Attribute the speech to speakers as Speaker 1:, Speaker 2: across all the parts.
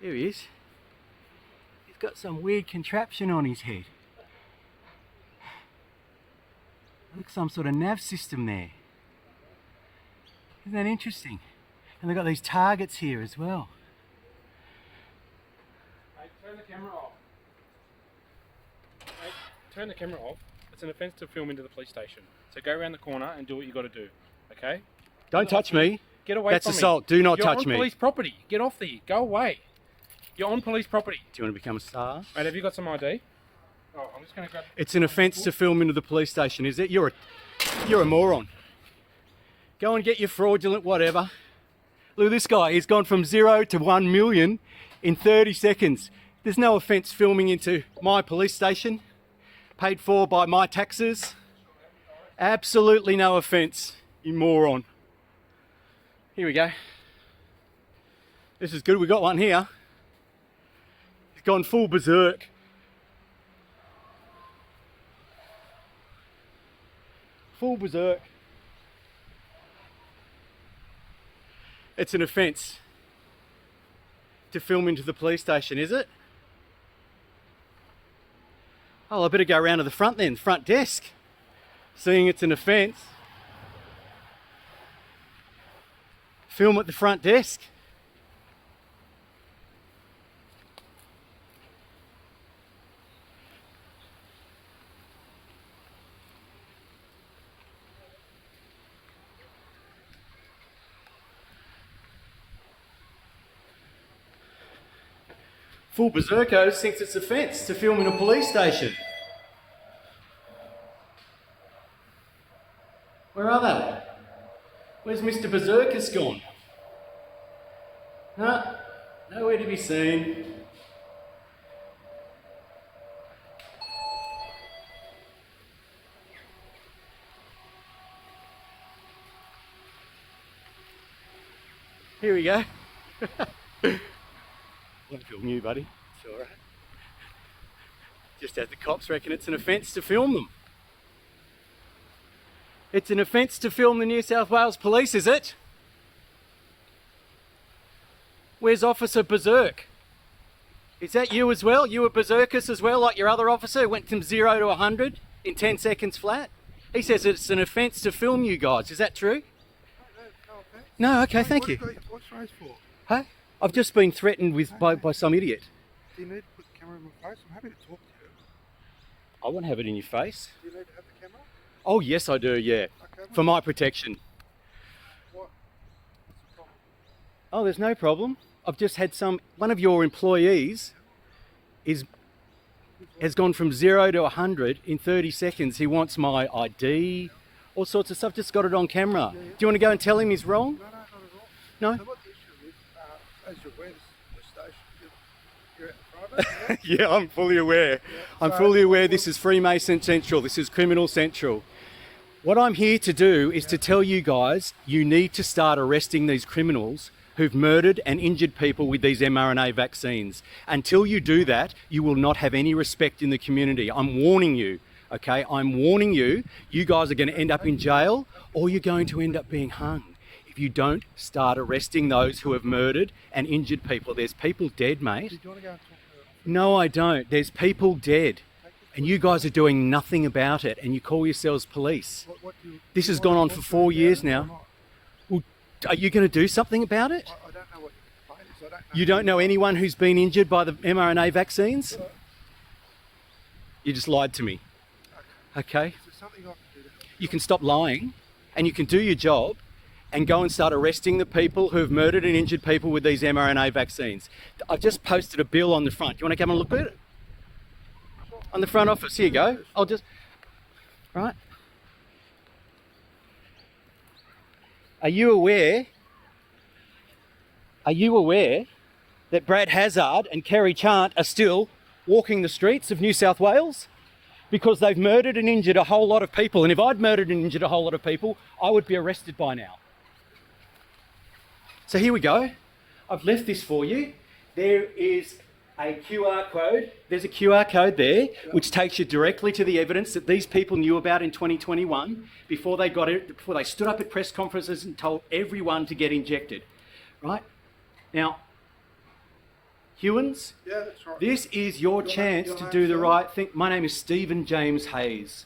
Speaker 1: There he is. He's got some weird contraption on his head. Looks some sort of nav system there. Isn't that interesting? And they've got these targets here as well.
Speaker 2: Hey, turn the camera off. Hey, turn the camera off. It's an offence to film into the police station. So go around the corner and do what you got to do. Okay?
Speaker 1: Don't touch me.
Speaker 2: Get away
Speaker 1: That's
Speaker 2: from me.
Speaker 1: That's assault. Do not touch me.
Speaker 2: You're on police property. Get off there. Go away. You're on police property.
Speaker 1: Do you want to become a star?
Speaker 2: Mate, have you got some ID? Oh, I'm just going to grab...
Speaker 1: It's an offence to film into the police station, is it? You're a moron. Go and get your fraudulent whatever. Look at this guy. He's gone from 0 to 1 million in 30 seconds. There's no offence filming into my police station, paid for by my taxes. Absolutely no offence, you moron. Here we go. This is good. We got one here. He's gone full berserk. Full berserk. It's an offence to film into the police station, is it? Oh, I better go around to the front then, front desk. Seeing it's an offence. Film at the front desk. Full berserkos thinks it's offence to film in a police station. Where are they? Where's Mr. Berserkus gone? Huh? Nowhere to be seen. Here we go. Won't film you, buddy. It's all right. Just as the cops reckon it's an offence to film them. It's an offence to film the New South Wales Police, is it? Where's Officer Berserk? Is that you as well? You were Berserkus as well, like your other officer who went from 0 to 100 in 10 seconds flat? He says it's an offence to film you guys. Is that true? No, okay, thank you.
Speaker 3: What's race for?
Speaker 1: Huh? I've just been threatened with by some idiot.
Speaker 3: Do you need to put the camera in my face? I'm happy to talk to you.
Speaker 1: I won't have it in your face.
Speaker 3: Do you need to have the camera?
Speaker 1: Oh yes I do, yeah.
Speaker 3: Okay,
Speaker 1: For my protection.
Speaker 3: What? What's the problem?
Speaker 1: Oh, there's no problem. I've just had one of your employees has gone from 0 to 100 in 30 seconds. He wants my ID, all sorts of stuff. Just got it on camera.
Speaker 3: Yeah.
Speaker 1: Do you want to go and tell him he's wrong?
Speaker 3: No, not at all.
Speaker 1: No?
Speaker 3: So what the issue is, as you're aware, this station, you're at private, yeah?
Speaker 1: Yeah, I'm fully aware.
Speaker 3: Yeah.
Speaker 1: I'm
Speaker 3: So-
Speaker 1: fully aware this is Freemason Central. This is Criminal Central. What I'm here to do is to tell you guys, you need to start arresting these criminals who've murdered and injured people with these mRNA vaccines. Until you do that, you will not have any respect in the community. I'm warning you, okay? I'm warning you. You guys are going to end up in jail or you're going to end up being hung if you don't start arresting those who have murdered and injured people. There's people dead, mate.
Speaker 3: Do you want to go and talk to her?
Speaker 1: No, I don't. There's people dead. And you guys are doing nothing about it and you call yourselves police.
Speaker 3: What do you,
Speaker 1: This
Speaker 3: do you
Speaker 1: has gone
Speaker 3: want
Speaker 1: on
Speaker 3: to
Speaker 1: for
Speaker 3: talk to
Speaker 1: 4
Speaker 3: her
Speaker 1: years
Speaker 3: about it or
Speaker 1: now.
Speaker 3: not?
Speaker 1: Well, are you going to do something about it?
Speaker 3: I don't know what your complaint is. I don't know.
Speaker 1: You don't know anyone who's been injured by the mRNA vaccines? You just lied to me. Okay?
Speaker 3: Is there something I can do to help?
Speaker 1: You can stop lying and you can do your job and go and start arresting the people who have murdered and injured people with these mRNA vaccines. I've just posted a bill on the front. Do you want to come and look at it? On the front office. Here you go. I'll just... Right. Are you aware that Brad Hazzard and Kerry Chant are still walking the streets of New South Wales? Because they've murdered and injured a whole lot of people. And if I'd murdered and injured a whole lot of people, I would be arrested by now. So here we go. I've left this for you. There is a QR code. There's a QR code there, which takes you directly to the evidence that these people knew about in 2021 before they stood up at press conferences and told everyone to get injected. Right? Now, Hewins,
Speaker 3: Yeah, that's right.
Speaker 1: this is your chance to
Speaker 3: name,
Speaker 1: do the
Speaker 3: sir?
Speaker 1: right thing. My name is Stephen James Hayes.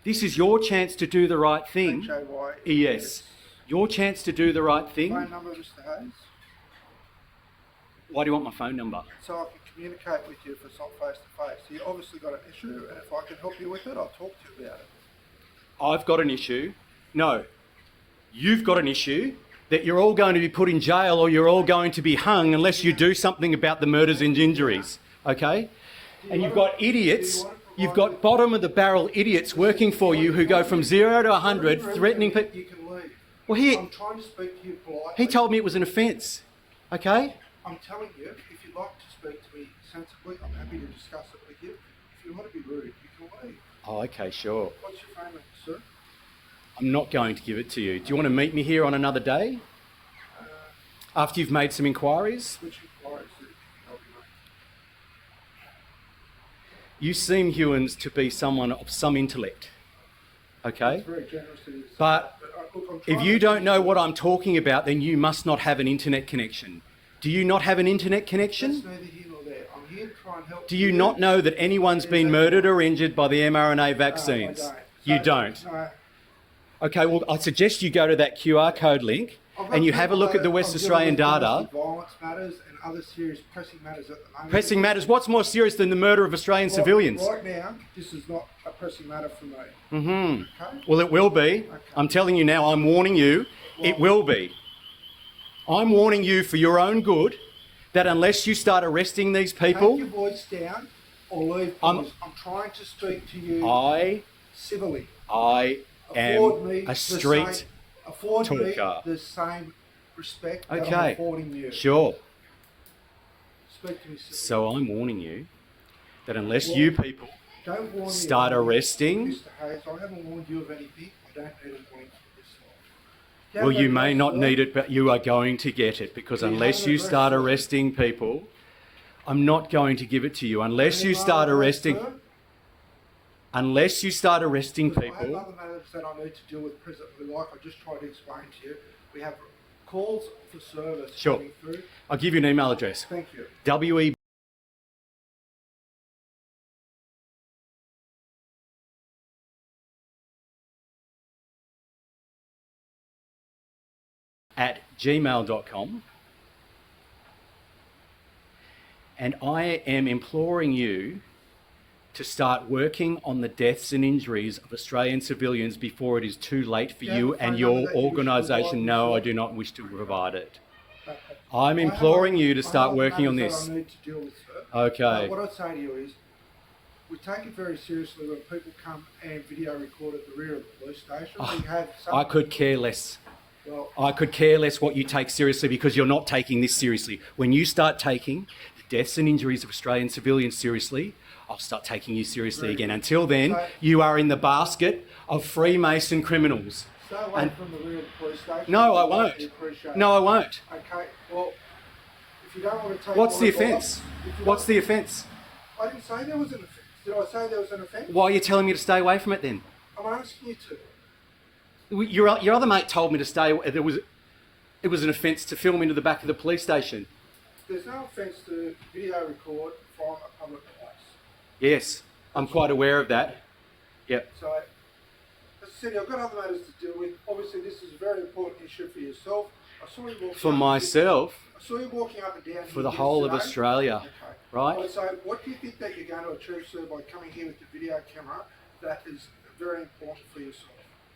Speaker 1: This is your chance to do the right thing.
Speaker 3: HAY.
Speaker 1: Yes. Your chance to do the right thing.
Speaker 3: Phone number, Mr. Hayes,
Speaker 1: Why do you want my phone number?
Speaker 3: so I can communicate with you if it's not face to face. You obviously got an issue, and if I can help you with it, I'll talk to you about it.
Speaker 1: I've got an issue. No. You've got an issue that you're all going to be put in jail or you're all going to be hung unless you do something about the murders and injuries. Okay? And you've got idiots. You've got bottom of the barrel idiots working for you who go from 0 to 100 threatening people.
Speaker 3: You can leave.
Speaker 1: Well,
Speaker 3: I'm trying to speak to you politely.
Speaker 1: he told me it was an offence. Okay?
Speaker 3: I'm telling you, if you'd like to speak to me sensibly, I'm happy to discuss it with you. If you want to be rude, you can leave.
Speaker 1: Oh, okay, sure.
Speaker 3: What's your phone number, sir?
Speaker 1: I'm not going to give it to you. Do you want to meet me here on another day? After you've made some inquiries?
Speaker 3: Which inquiries that you can help you make?
Speaker 1: You seem, Hewins, to be someone of some intellect. Okay?
Speaker 3: It's very generous of you to say
Speaker 1: But
Speaker 3: that, look, I'm
Speaker 1: if
Speaker 3: trying
Speaker 1: you
Speaker 3: to-
Speaker 1: don't know what I'm talking about, then you must not have an internet connection. Do you not have an internet
Speaker 3: That's
Speaker 1: connection?
Speaker 3: neither here nor there. I'm here to try and help
Speaker 1: Do you not know that anyone's been murdered or injured by the mRNA vaccines?
Speaker 3: I don't.
Speaker 1: You
Speaker 3: So-
Speaker 1: don't.
Speaker 3: No.
Speaker 1: Okay, well, I suggest you go to that QR code link
Speaker 3: I've got
Speaker 1: and you have a
Speaker 3: people
Speaker 1: look at the
Speaker 3: that
Speaker 1: West
Speaker 3: I'm dealing
Speaker 1: Australian
Speaker 3: with
Speaker 1: data.
Speaker 3: domestic violence matters and other serious pressing matters at the moment.
Speaker 1: Pressing matters. What's more serious than the murder of Australian civilians?
Speaker 3: Right now, this is not a pressing matter for me.
Speaker 1: Mm-hmm.
Speaker 3: Okay?
Speaker 1: Well, it will be. I'm telling you now, I'm warning you, it will be. I'm warning you for your own good that unless you start arresting these
Speaker 3: Take
Speaker 1: people,
Speaker 3: your voice down or leave.
Speaker 1: I'm-
Speaker 3: Please. I'm trying to speak to you
Speaker 1: I
Speaker 3: civilly.
Speaker 1: am
Speaker 3: Afford me
Speaker 1: a
Speaker 3: the
Speaker 1: street
Speaker 3: same, afford me
Speaker 1: talker.
Speaker 3: the same respect that I'm
Speaker 1: Okay,
Speaker 3: affording you.
Speaker 1: sure.
Speaker 3: Speak to me civilly.
Speaker 1: So I'm warning you that unless you people
Speaker 3: Don't warn me
Speaker 1: start
Speaker 3: of anything,
Speaker 1: arresting,
Speaker 3: Mr. Hayes, I haven't warned you of anything. I don't need a warning for this life.
Speaker 1: well, you may not need it, but you are going to get it because
Speaker 3: Do you
Speaker 1: unless
Speaker 3: have an
Speaker 1: you
Speaker 3: address
Speaker 1: start
Speaker 3: for it?
Speaker 1: arresting people, I'm not going to give it to you. Unless you start arresting, unless you start arresting
Speaker 3: I have
Speaker 1: people.
Speaker 3: other matters that I need to deal with presently, like I just tried to explain to you. We have calls for service
Speaker 1: Sure.
Speaker 3: coming through.
Speaker 1: I'll give you an email address.
Speaker 3: Thank you.
Speaker 1: WE at gmail.com, and I am imploring you to start working on the deaths and injuries of Australian civilians before it is too late for
Speaker 3: Yeah,
Speaker 1: you
Speaker 3: the phone
Speaker 1: and your
Speaker 3: number that you wish to
Speaker 1: organisation.
Speaker 3: provide,
Speaker 1: No, I
Speaker 3: Mr.
Speaker 1: do not wish to provide it.
Speaker 3: Okay.
Speaker 1: I'm
Speaker 3: I have
Speaker 1: imploring
Speaker 3: other-
Speaker 1: you to
Speaker 3: I have
Speaker 1: start
Speaker 3: other
Speaker 1: working on
Speaker 3: matters
Speaker 1: this.
Speaker 3: that I need to deal with, sir.
Speaker 1: Okay.
Speaker 3: What I'd say to you is, we take it very seriously when people come and video record at the rear of the police station. We have some,
Speaker 1: I could care less.
Speaker 3: well,
Speaker 1: I could care less what you take seriously because you're not taking this seriously. When you start taking the deaths and injuries of Australian civilians seriously, I'll start taking you seriously again. Until then, you are in the basket of Freemason criminals.
Speaker 3: stay away from the rear of the police station.
Speaker 1: No, I
Speaker 3: I'd
Speaker 1: won't.
Speaker 3: appreciate it.
Speaker 1: No, I won't.
Speaker 3: Okay, well, if you don't want to take
Speaker 1: What's the
Speaker 3: my advice-
Speaker 1: offence?
Speaker 3: if you
Speaker 1: What's
Speaker 3: don't-
Speaker 1: the offence?
Speaker 3: I didn't say there was an offence. Did I say there was an offence?
Speaker 1: Why are you telling me to stay away from it then?
Speaker 3: I'm asking you to.
Speaker 1: Your other mate told me to stay. It was an offence to film into the back of the police station.
Speaker 3: There's no offence to video record from a public place.
Speaker 1: Yes, I'm quite aware of that. Yep.
Speaker 3: So, as I said, I've got other matters to deal with. Obviously, this is a very important issue for yourself. I saw you walking
Speaker 1: For
Speaker 3: up-
Speaker 1: myself,
Speaker 3: I saw you walking up and down
Speaker 1: for the
Speaker 3: here
Speaker 1: whole of
Speaker 3: yesterday.
Speaker 1: Australia,
Speaker 3: Okay.
Speaker 1: right?
Speaker 3: So, what do you think that you're going to achieve, sir, by coming here with the video camera that is very important for yourself?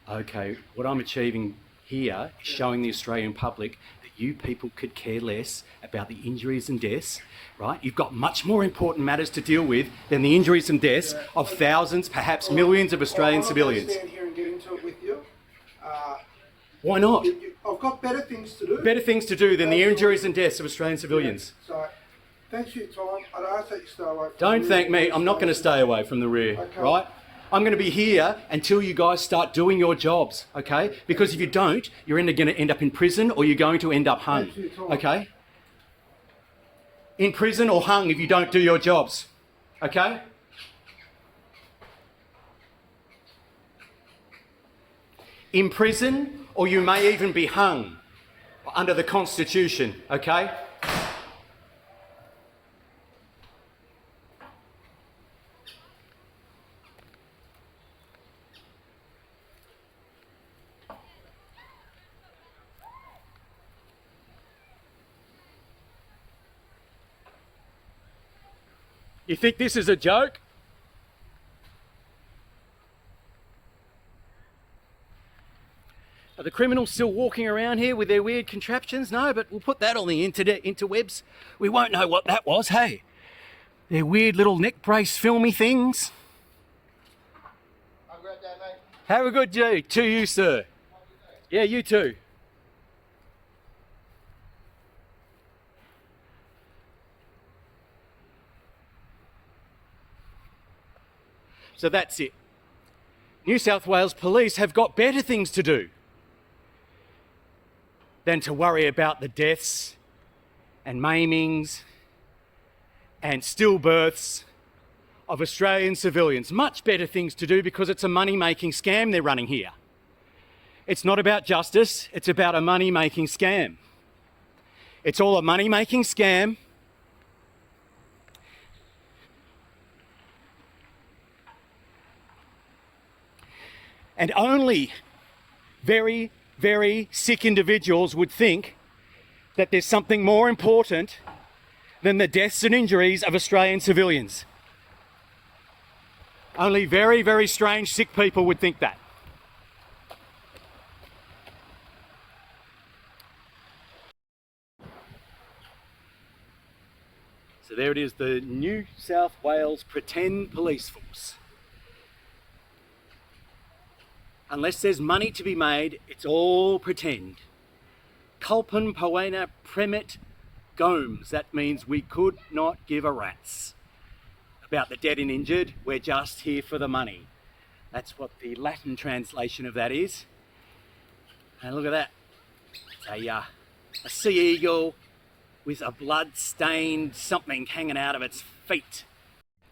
Speaker 1: Okay, what I'm achieving here is showing the Australian public that you people could care less about the injuries and deaths, right? You've got much more important matters to deal with than the injuries and deaths of thousands, perhaps millions of Australian civilians.
Speaker 3: I'm not going to stand here and get into it with you.
Speaker 1: Why not?
Speaker 3: I've got better things to do.
Speaker 1: Better things to do than the injuries and deaths of Australian civilians.
Speaker 3: So, thanks for your time. I'd ask that you stay away from
Speaker 1: Don't
Speaker 3: the
Speaker 1: thank
Speaker 3: rear
Speaker 1: me. I'm not going to stay away from the rear,
Speaker 3: Okay.
Speaker 1: right? I'm going to be here until you guys start doing your jobs, okay? Because if you don't, you're either going to end up in prison or you're going to end up hung,
Speaker 3: Thanks for your time.
Speaker 1: okay? In prison or hung if you don't do your jobs, okay? In prison or you may even be hung under the Constitution, okay? You think this is a joke? Are the criminals still walking around here with their weird contraptions? No, but we'll put that on the internet, interwebs. We won't know what that was, hey? Their weird little neck brace filmy things.
Speaker 4: Have a great day, mate.
Speaker 1: Have a good day to you, sir. Yeah, you too. So that's it. New South Wales Police have got better things to do than to worry about the deaths and maimings and stillbirths of Australian civilians. Much better things to do, because it's a money-making scam they're running here. It's not about justice, it's about a money-making scam. It's all a money-making scam. And only very, very sick individuals would think that there's something more important than the deaths and injuries of Australian civilians. Only very, very strange sick people would think that. So there it is, the New South Wales pretend police force. Unless there's money to be made, it's all pretend. Culpin poena premet gomes. That means we could not give a rat's about the dead and injured. We're just here for the money. That's what the Latin translation of that is. And look at that. It's a sea eagle with a blood-stained something hanging out of its feet.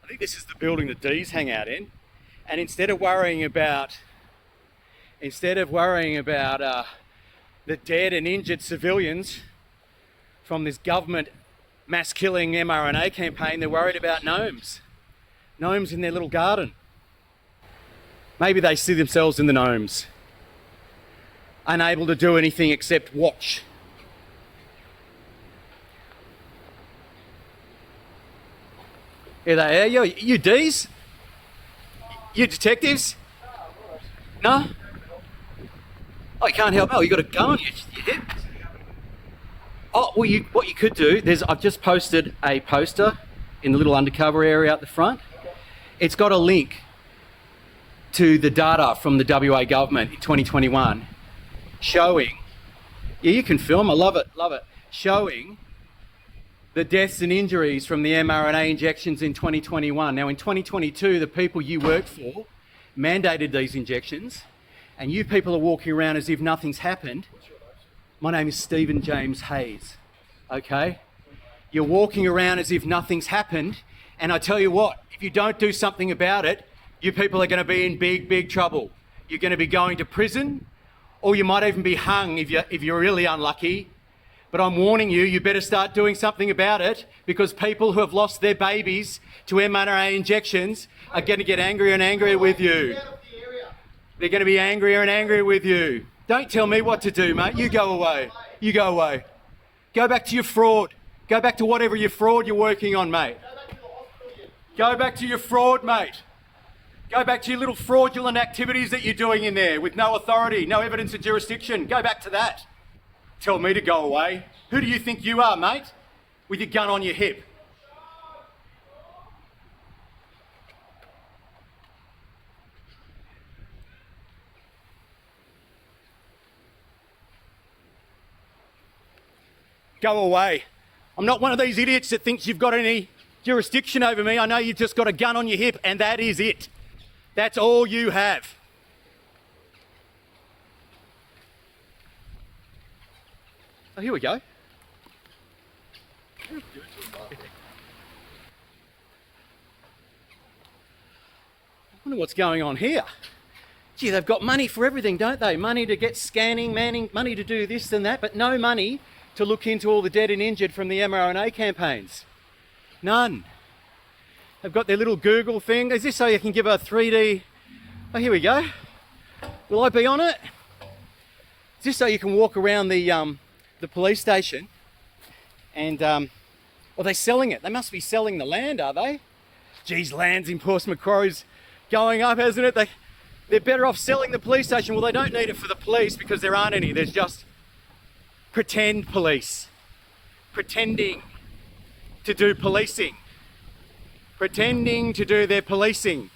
Speaker 1: I think this is the building the D's hang out in. And instead of worrying about the dead and injured civilians from this government mass killing mRNA campaign, they're worried about gnomes. Gnomes in their little garden. Maybe they see themselves in the gnomes, unable to do anything except watch. Here they are. You D's? You detectives? No? Oh, you can't help. Oh, you got a gun on your hip. Oh, well, what you could do, I've just posted a poster in the little undercover area out the front. It's got a link to the data from the WA government in 2021 showing, yeah, you can film, I love it, showing the deaths and injuries from the mRNA injections in 2021. Now in 2022, the people you worked for mandated these injections, and you people are walking around as if nothing's happened. My name is Stephen James Hayes, okay? You're walking around as if nothing's happened, and I tell you what, if you don't do something about it, you people are going to be in big, big trouble. You're going to be going to prison, or you might even be hung if you're really unlucky. But I'm warning you, you better start doing something about it, because people who have lost their babies to mRNA injections are going to get angrier and angrier with you. They're going to be angrier and angrier with you. Don't tell me what to do, mate. You go away. You go away. Go back to your fraud. Go back to whatever your fraud you're working on, mate. Go back to your fraud, mate. Go back to your little fraudulent activities that you're doing in there with no authority, no evidence of jurisdiction. Go back to that. Tell me to go away. Who do you think you are, mate? With your gun on your hip. Go away. I'm not one of these idiots that thinks you've got any jurisdiction over me. I know you've just got a gun on your hip, and that is it. That's all you have. Oh, here we go. I wonder what's going on here. Gee, they've got money for everything, don't they? Money to get scanning, manning, money to do this and that, but no money to look into all the dead and injured from the mRNA campaigns. None. They've got their little Google thing. Is this so you can give a 3D... Oh, here we go. Will I be on it? Is this so you can walk around the police station and... are they selling it? They must be selling the land, are they? Geez, lands in Port Macquarie's going up, hasn't it? They're better off selling the police station. Well, they don't need it for the police because there aren't any. There's just pretend police. Pretending to do policing. Pretending to do their policing.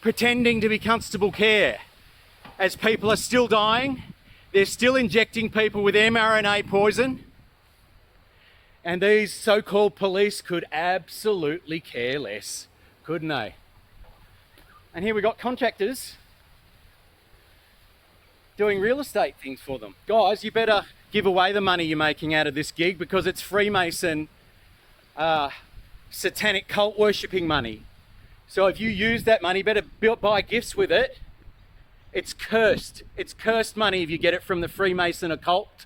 Speaker 1: Pretending to be constable care. As people are still dying, they're still injecting people with mRNA poison. And these so-called police could absolutely care less, couldn't they? And here we got contractors doing real estate things for them. Guys, you better give away the money you're making out of this gig because it's Freemason, satanic cult worshipping money. So if you use that money, better buy gifts with it. It's cursed. It's cursed money if you get it from the Freemason occult.